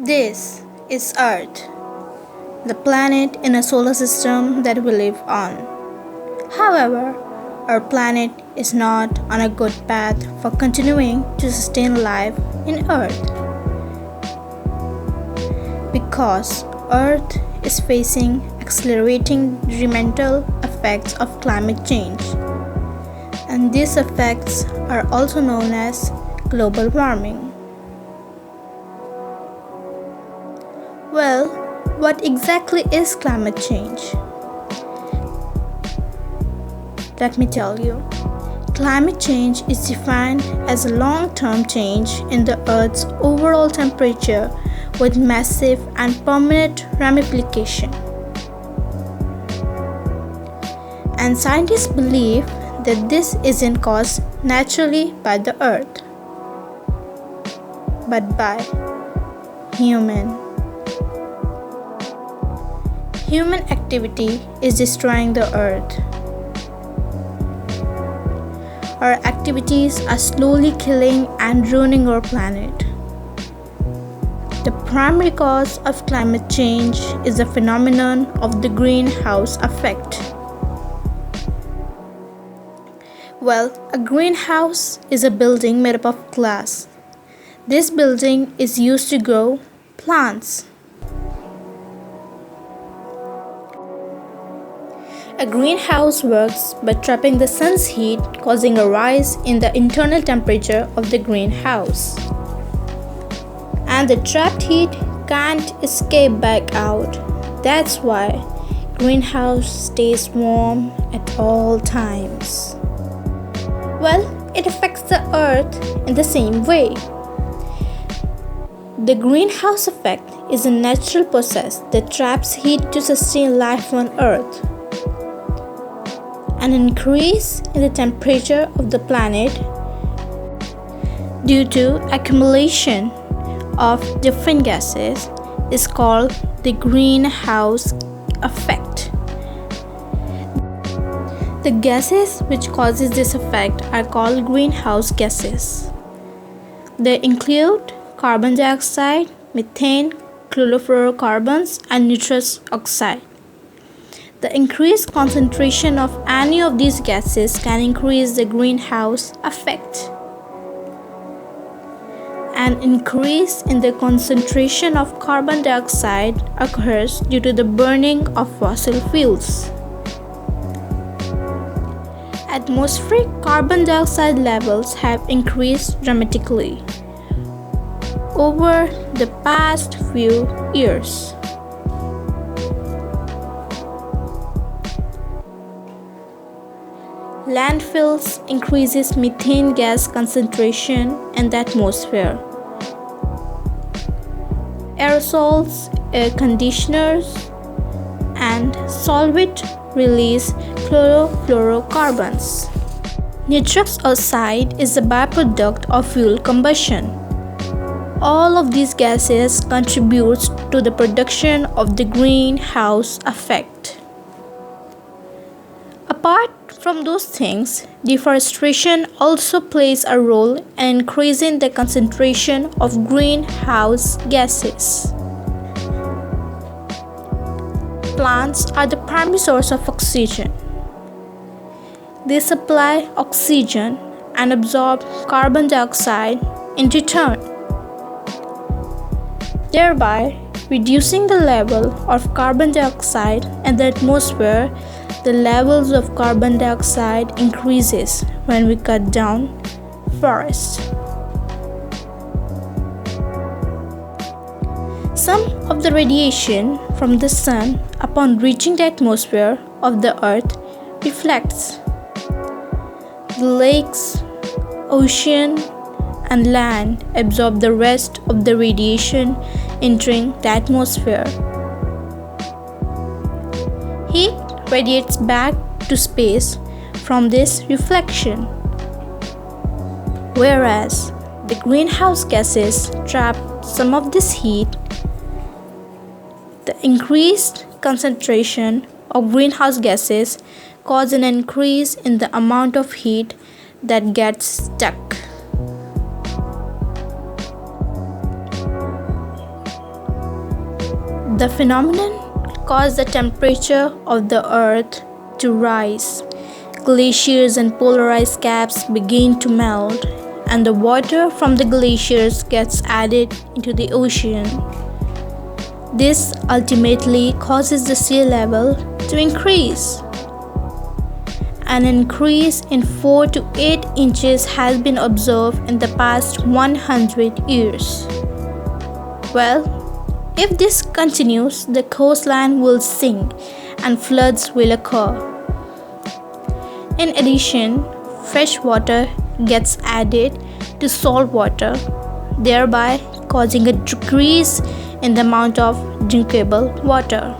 This is Earth, the planet in a solar system that we live on. However, our planet is not on a good path for continuing to sustain life in Earth because Earth is facing accelerating detrimental effects of climate change, and these effects are also known as global warming. Well, what exactly is climate change? Let me tell you. Climate change is defined as a long-term change in the Earth's overall temperature with massive and permanent ramification. And scientists believe that this isn't caused naturally by the Earth, but by human. Human activity is destroying the Earth. Our activities are slowly killing and ruining our planet. The primary cause of climate change is the phenomenon of the greenhouse effect. Well, a greenhouse is a building made up of glass. This building is used to grow plants. A greenhouse works by trapping the sun's heat, causing a rise in the internal temperature of the greenhouse. And the trapped heat can't escape back out. That's why greenhouse stays warm at all times. Well, it affects the earth in the same way. The greenhouse effect is a natural process that traps heat to sustain life on earth. An increase in the temperature of the planet due to accumulation of different gases is called the greenhouse effect. The gases which causes this effect are called greenhouse gases. They include carbon dioxide, methane, chlorofluorocarbons, and nitrous oxide. The increased concentration of any of these gases can increase the greenhouse effect. An increase in the concentration of carbon dioxide occurs due to the burning of fossil fuels. Atmospheric carbon dioxide levels have increased dramatically over the past few years. Landfills increases methane gas concentration in the atmosphere. Aerosols, air conditioners, and solvent release chlorofluorocarbons. Nitrous oxide is a byproduct of fuel combustion. All of these gases contribute to the production of the greenhouse effect. Apart from those things, deforestation also plays a role in increasing the concentration of greenhouse gases. Plants are the primary source of oxygen. They supply oxygen and absorb carbon dioxide in return, thereby reducing the level of carbon dioxide in the atmosphere. The levels of carbon dioxide increases when we cut down forests. Some of the radiation from the sun upon reaching the atmosphere of the earth reflects. The lakes, ocean, and land absorb the rest of the radiation entering the atmosphere. Heat radiates back to space from this reflection, whereas the greenhouse gases trap some of this heat. The increased concentration of greenhouse gases cause an increase in the amount of heat that gets stuck. The phenomenon caused the temperature of the earth to rise. Glaciers and polar ice caps begin to melt, and the water from the glaciers gets added into the ocean. This ultimately causes the sea level to increase. An increase in 4 to 8 inches has been observed in the past 100 years. Well, if this continues, the coastline will sink and floods will occur. In addition, fresh water gets added to salt water, thereby causing a decrease in the amount of drinkable water.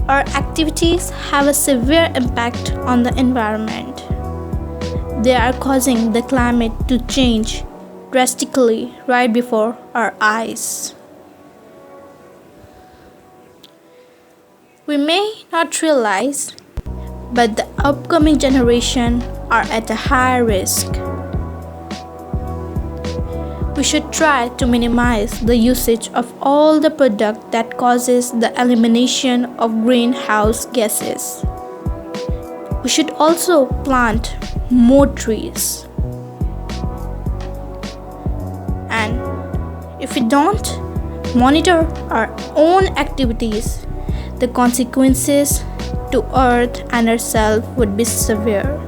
Our activities have a severe impact on the environment. They are causing the climate to change drastically right before our eyes. We may not realize, but the upcoming generation are at a high risk. We should try to minimize the usage of all the product that causes the elimination of greenhouse gases. We should also plant more trees. And if we don't monitor our own activities, the consequences to Earth and ourselves would be severe.